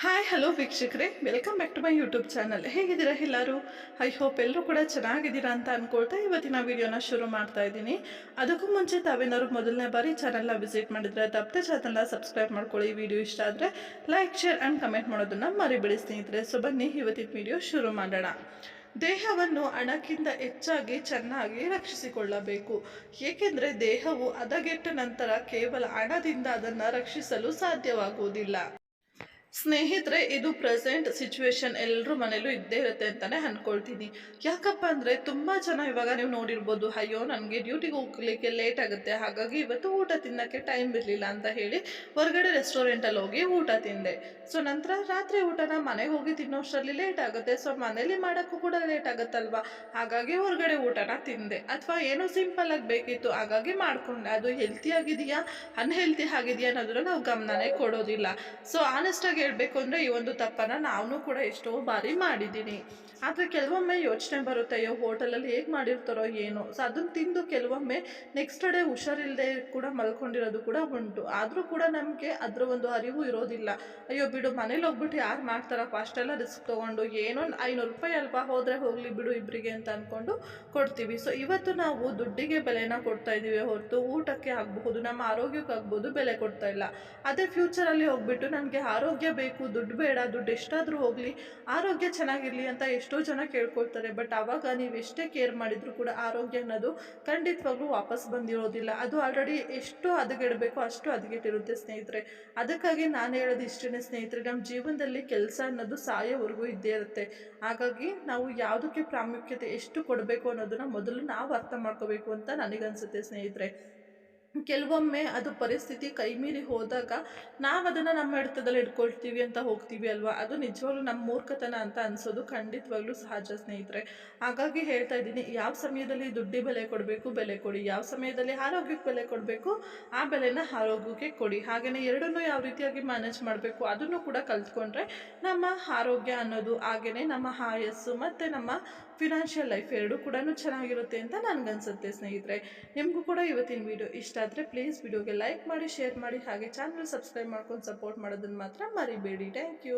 Hi hello ವೀಕ್ಷಕರೇ, welcome back to my YouTube channel. ಹೇಗಿದ್ದೀರಾ ಎಲ್ಲರೂ? ಐ ಹೋಪ್ ಎಲ್ಲರೂ ಕೂಡ ಚೆನ್ನಾಗಿದ್ದೀರಾ ಅಂತ ಅಂದ್ಕೊಳ್ತಾ ಇವತ್ತಿನ ವಿಡಿಯೋನ ಶುರು ಮಾಡ್ತಾ ಇದ್ದೀನಿ. ಅದಕ್ಕೂ ಮುಂಚೆ ತಾವೇನಾದ್ರು ಮೊದಲನೇ ಬಾರಿ ಚಾನಲ್ನ ವಿಸಿಟ್ ಮಾಡಿದರೆ ತಪ್ಪದೆ ಚಾನಲ್ನ ಸಬ್ಸ್ಕ್ರೈಬ್ ಮಾಡ್ಕೊಳ್ಳಿ. ವಿಡಿಯೋ ಇಷ್ಟ ಆದರೆ ಲೈಕ್, ಶೇರ್ ಆ್ಯಂಡ್ ಕಮೆಂಟ್ ಮಾಡೋದನ್ನು ಮರಿಬೇಡಿ ಸ್ನೇಹಿತರೆ. ಸೊ ಬನ್ನಿ ಇವತ್ತಿನ ವಿಡಿಯೋ ಶುರು ಮಾಡೋಣ. ದೇಹವನ್ನು ಹಣಕ್ಕಿಂತ ಹೆಚ್ಚಾಗಿ ಚೆನ್ನಾಗಿ ರಕ್ಷಿಸಿಕೊಳ್ಳಬೇಕು. ಏಕೆಂದರೆ ದೇಹವು ಹದಗೆಟ್ಟ ನಂತರ ಕೇವಲ ಹಣದಿಂದ ಅದನ್ನು ರಕ್ಷಿಸಲು ಸಾಧ್ಯವಾಗುವುದಿಲ್ಲ. ಸ್ನೇಹಿತರೆ, ಇದು ಪ್ರೆಸೆಂಟ್ ಸಿಚುವೇಶನ್ ಎಲ್ಲರೂ ಮನೇಲೂ ಇದ್ದೇ ಇರುತ್ತೆ ಅಂತಲೇ ಅಂದ್ಕೊಳ್ತೀನಿ. ಯಾಕಪ್ಪ ಅಂದರೆ ತುಂಬ ಜನ ಇವಾಗ ನೀವು ನೋಡಿರ್ಬೋದು, ಅಯ್ಯೋ ನನಗೆ ಡ್ಯೂಟಿಗೆ ಹೋಗ್ಲಿಕ್ಕೆ ಲೇಟ್ ಆಗುತ್ತೆ, ಹಾಗಾಗಿ ಇವತ್ತು ಊಟ ತಿನ್ನೋಕ್ಕೆ ಟೈಮ್ ಇರಲಿಲ್ಲ ಅಂತ ಹೇಳಿ ಹೊರಗಡೆ ರೆಸ್ಟೋರೆಂಟಲ್ಲಿ ಹೋಗಿ ಊಟ ತಿಂದೆ. ಸೊ ನಂತರ ರಾತ್ರಿ ಊಟನ ಮನೆಗೆ ಹೋಗಿ ತಿನ್ನೋಷ್ಟರಲ್ಲಿ ಲೇಟ್ ಆಗುತ್ತೆ. ಸೊ ಮನೇಲಿ ಮಾಡೋಕ್ಕೂ ಕೂಡ ಲೇಟ್ ಆಗುತ್ತಲ್ವ, ಹಾಗಾಗಿ ಹೊರಗಡೆ ಊಟನ ತಿಂದೆ. ಅಥವಾ ಏನೋ ಸಿಂಪಲ್ಲಾಗಿ ಬೇಕಿತ್ತು ಹಾಗಾಗಿ ಮಾಡಿಕೊಂಡೆ. ಅದು ಹೆಲ್ತಿ ಆಗಿದೆಯಾ ಅನ್ಹೆಲ್ತಿ ಆಗಿದೆಯಾ ಅನ್ನೋದನ್ನ ನಾವು ಗಮನನೇ ಕೊಡೋದಿಲ್ಲ. ಸೊ ಆನೆಸ್ಟಾಗಿ ಹೇಳಬೇಕು ಅಂದರೆ ಈ ಒಂದು ತಪ್ಪನ್ನು ನಾನು ಕೂಡ ಎಷ್ಟೋ ಬಾರಿ ಮಾಡಿದ್ದೀನಿ. ಆದರೆ ಕೆಲವೊಮ್ಮೆ ಯೋಚನೆ ಬರುತ್ತೆ, ಅಯ್ಯೋ ಹೋಟೆಲಲ್ಲಿ ಹೇಗೆ ಮಾಡಿರ್ತಾರೋ ಏನೋ. ಸೊ ಅದನ್ನು ತಿಂದು ಕೆಲವೊಮ್ಮೆ ನೆಕ್ಸ್ಟ್ ಡೇ ಹುಷಾರಿಲ್ಲದೆ ಕೂಡ ಮಲ್ಕೊಂಡಿರೋದು ಕೂಡ ಉಂಟು. ಆದರೂ ಕೂಡ ನಮಗೆ ಅದರ ಒಂದು ಅರಿವು ಇರೋದಿಲ್ಲ. ಅಯ್ಯೋ ಬಿಡು, ಮನೇಲಿ ಹೋಗ್ಬಿಟ್ಟು ಯಾರು ಮಾಡ್ತಾರಪ್ಪ ಅಷ್ಟೆಲ್ಲ ರಿಸ್ಕ್ ತೊಗೊಂಡು, ಏನೋ 500 ರೂಪಾಯಿ ಅಲ್ವಾ, ಹೋದರೆ ಹೋಗಲಿ ಬಿಡು ಇಬ್ಬರಿಗೆ ಅಂತ ಅಂದ್ಕೊಂಡು ಕೊಡ್ತೀವಿ. ಸೊ ಇವತ್ತು ನಾವು ದುಡ್ಡಿಗೆ ಬೆಲೆನ ಕೊಡ್ತಾ ಇದ್ದೀವಿ ಹೊರತು ಊಟಕ್ಕೆ ಆಗಬಹುದು, ನಮ್ಮ ಆರೋಗ್ಯಕ್ಕೆ ಆಗ್ಬೋದು ಬೆಲೆ ಕೊಡ್ತಾ ಇಲ್ಲ. ಅದೇ ಫ್ಯೂಚರಲ್ಲಿ ಹೋಗ್ಬಿಟ್ಟು ನನಗೆ ಆರೋಗ್ಯ ಬೇಕು, ದುಡ್ಡು ಬೇಡ, ದುಡ್ಡು ಎಷ್ಟಾದರೂ ಹೋಗಲಿ, ಆರೋಗ್ಯ ಚೆನ್ನಾಗಿರಲಿ ಅಂತ ಎಷ್ಟೋ ಜನ ಕೇಳ್ಕೊಳ್ತಾರೆ. ಬಟ್ ಆವಾಗ ನೀವು ಎಷ್ಟೇ ಕೇರ್ ಮಾಡಿದರೂ ಕೂಡ ಆರೋಗ್ಯ ಅನ್ನೋದು ಖಂಡಿತವಾಗ್ಲೂ ವಾಪಸ್ ಬಂದಿರೋದಿಲ್ಲ. ಅದು ಆಲ್ರೆಡಿ ಎಷ್ಟು ಹದಗೆಡಬೇಕೋ ಅಷ್ಟು ಹದಗೆಟ್ಟಿರುತ್ತೆ ಸ್ನೇಹಿತರೆ. ಅದಕ್ಕಾಗಿ ನಾನು ಹೇಳೋದು ಇಷ್ಟೇ ಸ್ನೇಹಿತರೆ, ನಮ್ಮ ಜೀವನದಲ್ಲಿ ಕೆಲಸ ಅನ್ನೋದು ಸಾಯೋವರೆಗೂ ಇದ್ದೇ ಇರುತ್ತೆ. ಹಾಗಾಗಿ ನಾವು ಯಾವುದಕ್ಕೆ ಪ್ರಾಮುಖ್ಯತೆ ಎಷ್ಟು ಕೊಡಬೇಕು ಅನ್ನೋದನ್ನು ಮೊದಲು ನಾವು ಅರ್ಥ ಮಾಡ್ಕೋಬೇಕು ಅಂತ ನನಗನ್ಸುತ್ತೆ ಸ್ನೇಹಿತರೆ. ಕೆಲವೊಮ್ಮೆ ಅದು ಪರಿಸ್ಥಿತಿ ಕೈಮೀರಿ ಹೋದಾಗ ನಾವು ಅದನ್ನು ನಮ್ಮ ಹಿಡಿತದಲ್ಲಿ ಇಟ್ಕೊಳ್ತೀವಿ ಅಂತ ಹೋಗ್ತೀವಿ ಅಲ್ವಾ, ಅದು ನಿಜವಾಗ್ಲೂ ನಮ್ಮ ಮೂರ್ಖತನ ಅಂತ ಅನಿಸೋದು ಖಂಡಿತವಾಗ್ಲೂ ಸಹಜ ಸ್ನೇಹಿತರೆ. ಹಾಗಾಗಿ ಹೇಳ್ತಾ ಇದ್ದೀನಿ, ಯಾವ ಸಮಯದಲ್ಲಿ ದುಡ್ಡಿ ಬೆಲೆ ಕೊಡಬೇಕು ಬೆಲೆ ಕೊಡಿ, ಯಾವ ಸಮಯದಲ್ಲಿ ಆರೋಗ್ಯಕ್ಕೆ ಬೆಲೆ ಕೊಡಬೇಕು ಆ ಬೆಲೆನ ಆರೋಗ್ಯಕ್ಕೆ ಕೊಡಿ. ಹಾಗೆಯೇ ಎರಡನ್ನೂ ಯಾವ ರೀತಿಯಾಗಿ ಮ್ಯಾನೇಜ್ ಮಾಡಬೇಕು ಅದನ್ನು ಕೂಡ ಕಲ್ತ್ಕೊಂಡ್ರೆ ನಮ್ಮ ಆರೋಗ್ಯ ಅನ್ನೋದು, ಹಾಗೆಯೇ ನಮ್ಮ ಆಯಸ್ಸು ಮತ್ತು ನಮ್ಮ ಫಿನಾನ್ಷಿಯಲ್ ಲೈಫ್ ಎರಡೂ ಕೂಡ ಚೆನ್ನಾಗಿರುತ್ತೆ ಅಂತ ನನಗನ್ಸುತ್ತೆ ಸ್ನೇಹಿತರೆ. ನಿಮಗೂ ಕೂಡ ಇವತ್ತಿನ ವಿಡಿಯೋ ಇಷ್ಟ ಆದರೆ ಪ್ಲೀಸ್ ವಿಡಿಯೋಗೆ ಲೈಕ್ ಮಾಡಿ, ಶೇರ್ ಮಾಡಿ, ಹಾಗೆ ಚಾನಲ್ ಸಬ್ಸ್ಕ್ರೈಬ್ ಮಾಡ್ಕೊಂಡು ಸಪೋರ್ಟ್ ಮಾಡೋದನ್ನು ಮಾತ್ರ ಮರಿಬೇಡಿ. Thank you.